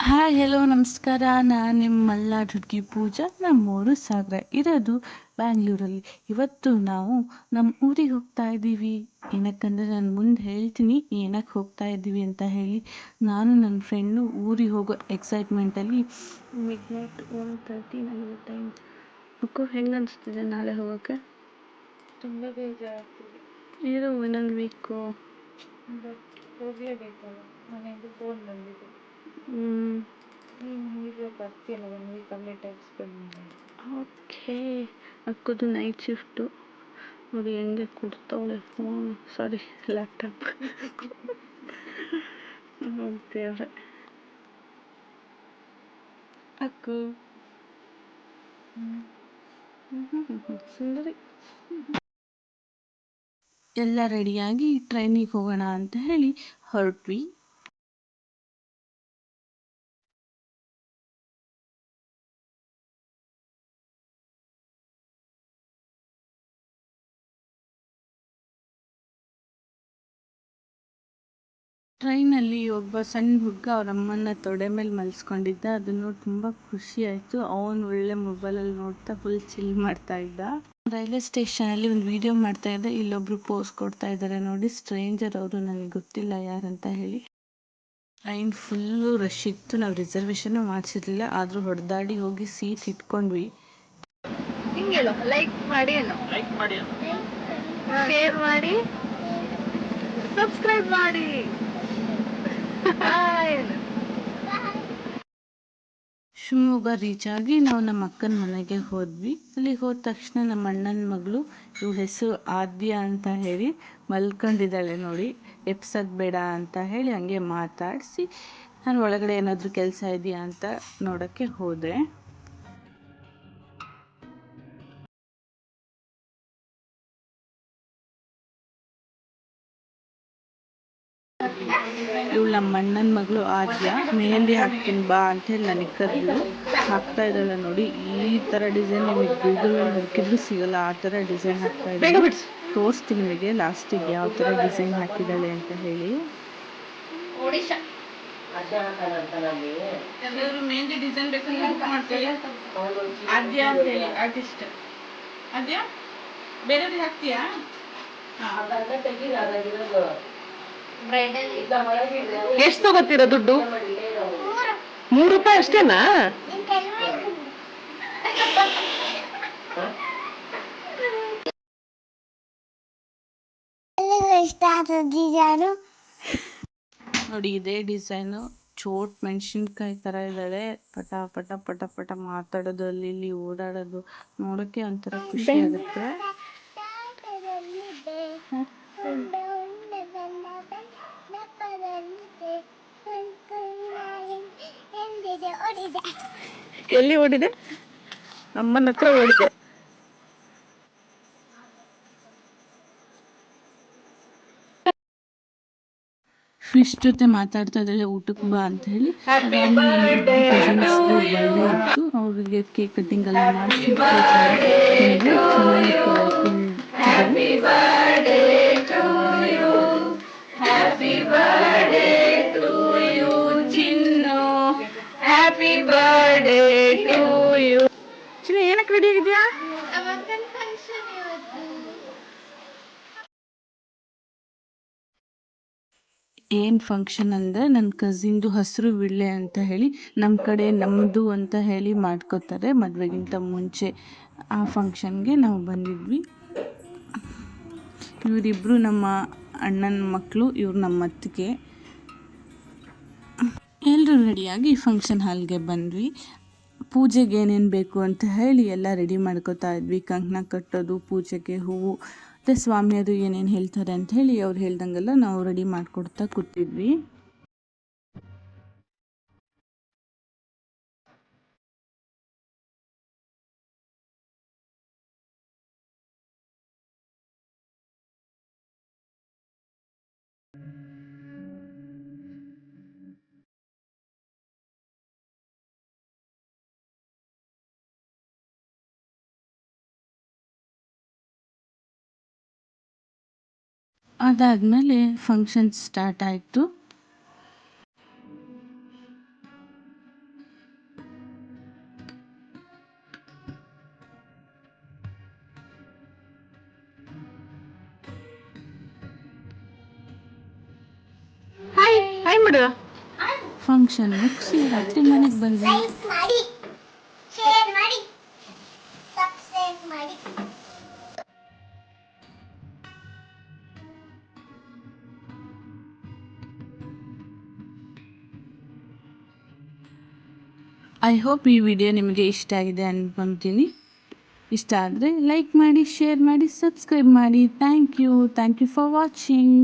Hi hello ನಮಸ್ಕಾರ. ನಾನು ನಿಮ್ಮ ಮಲ್ನಾಡ್ ಹುಡುಗಿ ಪೂಜಾ. ನಮ್ಮೂರು ಸಾಗರ, ಇರೋದು ಬ್ಯಾಂಗ್ಳೂರಲ್ಲಿ. ಇವತ್ತು ನಾವು ನಮ್ಮ ಊರಿಗೆ ಹೋಗ್ತಾ ಇದ್ದೀವಿ. ಏನಕ್ಕಂದರೆ ನಾನು ಮುಂದೆ ಹೇಳ್ತೀನಿ ಏನಕ್ಕೆ ಹೋಗ್ತಾ ಇದ್ದೀವಿ ಅಂತ ಹೇಳಿ. ನಾನು ನನ್ನ ಫ್ರೆಂಡು ಊರಿಗೆ ಹೋಗೋ ಎಕ್ಸೈಟ್ಮೆಂಟಲ್ಲಿ ಮಿಡ್ನೈಟ್ 1:30 ನನಗೆ ಟೈಮ್. ಮಕ್ಕಳು ಹೆಂಗೆ ಅನಿಸ್ತಿದೆ ನಾಳೆ ಹೋಗೋಕ್ಕೆ? ತುಂಬ ಬೇಜಾರಾಗ್ತಿದೆ. ಇರು ಇನ್ನೊಂದು ವೀಕು ಹೋಗಲೇಬೇಕಲ್ಲ, ಮನೆಯಿಂದ ಫೋನ್ ಬಂದಿದೆ. ನೀನು ಈಗ ಬರ್ತೀಯಲ್ಲ, 1 ವೀಕ್ ಅಲ್ಲೇ ಟೈಮ್ ಸ್ಪೆಂಡ್ ಮಾಡಿ. ಓಕೆ. ಅಕ್ಕದು ನೈಟ್ ಶಿಫ್ಟು. ನೋಡಿ ಹೆಂಗೆ ಕೊಡ್ತಾವಳೆ ಫೋನ್, ಸಾರಿ ಲ್ಯಾಪ್ಟಾಪ್. ದೇವ್ರೆ. ಅಕ್ಕು ಸುಂದರಿ. ಎಲ್ಲ ರೆಡಿಯಾಗಿ ಟ್ರೈನಿಗೆ ಹೋಗೋಣ ಅಂತ ಹೇಳಿ ಹೊರಟ್ವಿ. ಟ್ರೈನಲ್ಲಿ ಒಬ್ಬ ಸಣ್ಣ ಹುಡುಗ ಅವ್ರ ಅಮ್ಮನ ತೊಡೆ ಮೇಲೆ ಮಲ್ಸ್ಕೊಂಡಿದ್ದ. ಅದನ್ನು ನೋಡಿ ತುಂಬ ಖುಷಿ ಆಯಿತು. ಅವನು ಒಳ್ಳೆ ಮೊಬೈಲಲ್ಲಿ ನೋಡ್ತಾ ಫುಲ್ ಚಿಲ್ ಮಾಡ್ತಾ ಇದ್ದ. ರೈಲ್ವೆ ಸ್ಟೇಷನಲ್ಲಿ ಒಂದು ವಿಡಿಯೋ ಮಾಡ್ತಾ ಇದ್ದೆ. ಇಲ್ಲೊಬ್ರು ಪೋಸ್ ಕೊಡ್ತಾ ಇದ್ದಾರೆ ನೋಡಿ, ಸ್ಟ್ರೇಂಜರ್ ಅವರು, ನನಗೆ ಗೊತ್ತಿಲ್ಲ ಯಾರಂತ ಹೇಳಿ. ಟ್ರೈನ್ ಫುಲ್ಲು ರಶ್ ಇತ್ತು. ನಾವು ರಿಸರ್ವೇಷನ್ನು ಮಾಡಿಸಿರ್ಲಿಲ್ಲ, ಆದರೂ ಹೊಡೆದಾಡಿ ಹೋಗಿ ಸೀಟ್ ಇಟ್ಕೊಂಡ್ವಿ. ಲೈಕ್ ಮಾಡಿ, ಶೇರ್ ಮಾಡಿ, ಸಬ್ಸ್ಕ್ರೈಬ್ ಮಾಡಿ. ಶಿವಮೊಗ್ಗ ರೀಚ್ ಆಗಿ ನಾವು ನಮ್ಮ ಅಕ್ಕನ ಮನೆಗೆ ಹೋದ್ವಿ. ಅಲ್ಲಿಗೆ ಹೋದ ತಕ್ಷಣ ನಮ್ಮ ಅಣ್ಣನ ಮಗಳು, ಇವ್ಳ ಹೆಸರು ಆದ್ಯ ಅಂತ ಹೇಳಿ, ಮಲ್ಕೊಂಡಿದ್ದಾಳೆ ನೋಡಿ. ಎಪ್ಸೋದು ಬೇಡ ಅಂತ ಹೇಳಿ ಹಂಗೆ ಮಾತಾಡಿಸಿ ನಾನು ಒಳಗಡೆ ಏನಾದರೂ ಕೆಲಸ ಇದೆಯಾ ಅಂತ ನೋಡೋಕ್ಕೆ ಹೋದೆ. ಇವಳು ನಮ್ಮ ಅಣ್ಣನ ಮಗಳು ಆದ್ಯ. ಮೆಹಂದಿ ಹಾಕ್ತೀನಿ ಬಾ ಅಂತೇಳಿ ನನಗೆ ಕರೆದು ಹಾಕ್ತಾ ಇದ್ದಾಳೆ ನೋಡಿ. ಈ ಥರ ಡಿಸೈನ್ ನಿಮಗೆ ಗೂಗಲಲ್ಲಿ ಹುಡುಕಿದ್ರು ಸಿಗಲ್ಲ, ಆ ಥರ ಡಿಸೈನ್ ಹಾಕ್ತಾ ಇದ್ದಾಳೆ. ತೋರಿಸ್ತೀನಿ ನಿಮಗೆ ಲಾಸ್ಟಿಗೆ ಯಾವ ಥರ ಡಿಸೈನ್ ಹಾಕಿದ್ದಾಳೆ ಅಂತ ಹೇಳಿ. ಮೆಹಂದಿ ಡಿಸೈನ್ ಬೇಕಾದ್ರೆ ಬುಕ್ ಮಾಡ್ತೀವಿ. ಆದ್ಯ ಅಂತ ಹೇಳಿ ಆರ್ಟಿಸ್ಟ್. ಆದ್ಯ ಬೇರೆಯವ್ರಿಗೆ ಹಾಕ್ತೀಯಾ? ಎಷ್ಟು ತಗೋತೀರಾ ದುಡ್ಡು? ₹3 ಅಷ್ಟೇನಾ? ನೋಡಿ ಇದೇ ಡಿಸೈನು. ಚೋಟ್ ಮೆಣಸಿನ್ಕಾಯಿ ಥರ ಇದ್ದಾಳೆ. ಪಟ ಪಟ ಪಟ ಪಟ ಮಾತಾಡೋದು, ಅಲ್ಲಿ ಇಲ್ಲಿ ಓಡಾಡೋದು ನೋಡೋಕ್ಕೆ ಒಂಥರ ಖುಷಿ ಆಗುತ್ತೆ. ಎಲ್ಲಿ ಓಡಿದೆ? ಅಮ್ಮನ ಹತ್ರ ಓಡಿದೆ. ಫಿಶ್ ಜೊತೆ ಮಾತಾಡ್ತಾ ಇದ್ದಾಳೆ, ಊಟಕ್ಕೆ ಬಾ ಅಂತ ಹೇಳಿ. ಅದಾದ್ಮೇಲೆ ಕಸಿನ್ಸ್ ಬರ್ಡೇ ಇತ್ತು, ಅವ್ರಿಗೆ ಕೇಕ್ ಕಟ್ಟಿಂಗ್ ಎಲ್ಲ ಮಾಡಿಸಿ ಏನಕ್ಕೆ ರೆಡಿ ಆಗಿದ್ಯಾ? ಏನು ಫಂಕ್ಷನ್ ಅಂದರೆ ನನ್ನ ಕಸಿನ್ದು ಹಸಿರು ವಿಳ್ಳೆ ಅಂತ ಹೇಳಿ, ನಮ್ಮ ಕಡೆ ನಮ್ಮದು ಅಂತ ಹೇಳಿ ಮಾಡ್ಕೋತಾರೆ ಮದುವೆಗಿಂತ ಮುಂಚೆ. ಆ ಫಂಕ್ಷನ್ಗೆ ನಾವು ಬಂದಿದ್ವಿ. ಇವರಿಬ್ಬರು ನಮ್ಮ ಅಣ್ಣನ ಮಕ್ಕಳು, ಇವ್ರು ನಮ್ಮ ಅತ್ತಿಗೆ. ಎಲ್ಲರೂ ರೆಡಿಯಾಗಿ ಫಂಕ್ಷನ್ ಹಾಲ್ಗೆ ಬಂದ್ವಿ. ಪೂಜೆಗೆ ಏನೇನು ಬೇಕು ಅಂತ ಹೇಳಿ ಎಲ್ಲ ರೆಡಿ ಮಾಡ್ಕೋತಾ ಇದ್ವಿ. ಕಂಕಣ ಕಟ್ಟೋದು, ಪೂಜೆಗೆ ಹೂವು, ಮತ್ತು ಸ್ವಾಮಿಯರು ಏನೇನು ಹೇಳ್ತಾರೆ ಅಂತ ಹೇಳಿ ಅವ್ರು ಹೇಳ್ದಂಗೆಲ್ಲ ನಾವು ರೆಡಿ ಮಾಡಿಕೊಡ್ತಾ ಕೂತಿದ್ವಿ. ಅದಾದಮೇಲೆ ಫಂಕ್ಷನ್ ಸ್ಟಾರ್ಟ್ ಆಯಿತು. ಫಂಕ್ಷನ್ ಮುಗಿಸಿ ರಾತ್ರಿ ಮನೆಗೆ ಬಂದ್ವಿ. ಐ ಹೋಪ್ ಈ ವಿಡಿಯೋ ನಿಮಗೆ ಇಷ್ಟ ಆಗಿದೆ ಅನ್ಕೊತೀನಿ. ಇಷ್ಟ ಆದರೆ ಲೈಕ್ ಮಾಡಿ, ಶೇರ್ ಮಾಡಿ, ಸಬ್ಸ್ಕ್ರೈಬ್ ಮಾಡಿ. Thank you for watching.